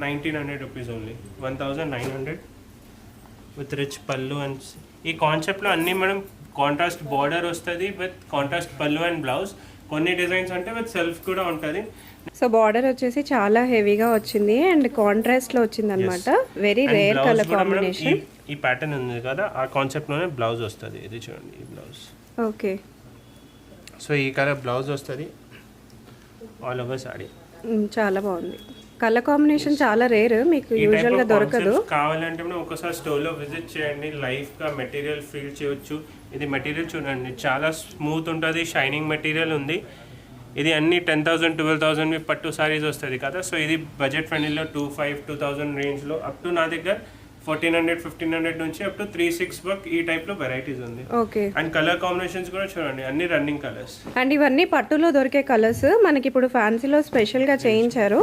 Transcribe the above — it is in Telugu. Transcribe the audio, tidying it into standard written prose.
1900 rupees ఓన్లీ, 1900 విత్ రిచ్ పళ్ళు. అండ్ ఈ కాన్సెప్ట్లో అన్నీ మనం కాంట్రాస్ట్ బార్డర్ వస్తుంది విత్ కాంట్రాస్ట్ పళ్ళు అండ్ బ్లౌజ్. కొన్ని డిజైన్స్ అంటే విత్ సెల్ఫ్ కూడా ఉంటుంది. సో బార్డర్ వచ్చేసి చాలా హెవీగా వచ్చింది అండ్ కాంట్రాస్ట్ లో వచ్చింది అనమాట. Very rare colour combination. ఈ ప్యాటర్న్ ఉంది కదా, ఆ కాన్సెప్ట్ లోనే బ్లౌజ్ వస్తుంది. ఇది చూడండి, ఈ బ్లౌజ్. ఓకే. సో ఈ కలర్ బ్లౌజ్ వస్తుంది ఆల్ ఓవర్ సారీ. చాలా బాగుంది. కలర్ కాంబినేషన్ చాలా రేర్, మీకు యూజువల్ గా దొరకదు. కావాలంటే మనం ఒకసారి స్టోర్ లో విజిట్ చేయండి, లైవ్ గా మెటీరియల్ ఫీల్ చేయొచ్చు. ఇది మెటీరియల్ చూడండి, చాలా స్మూత్ ఉంటుంది, షైనింగ్ మెటీరియల్ ఉంది. ఇది అన్ని 10,000 12,000 పట్టు సారీస్ వస్తుంది కదా. సో ఇది బడ్జెట్ ఫ్రెండ్లీలో 2,500-2,000 రేంజ్లో అప్ టు నా దగ్గర 1,400-1,500 నుంచి అప్ టు 3,600 వరకు ఈ టైప్లో వెరైటీస్ ఉంది. ఓకే. అండ్ కలర్ కాంబినేషన్స్ కూడా చూడండి, అన్ని రన్నింగ్ కలర్స్. అండ్ ఇవన్నీ పట్టులో దొరికే కలర్స్ మనకి ఇప్పుడు ఫ్యాన్సీలో స్పెషల్గా చేయించారు.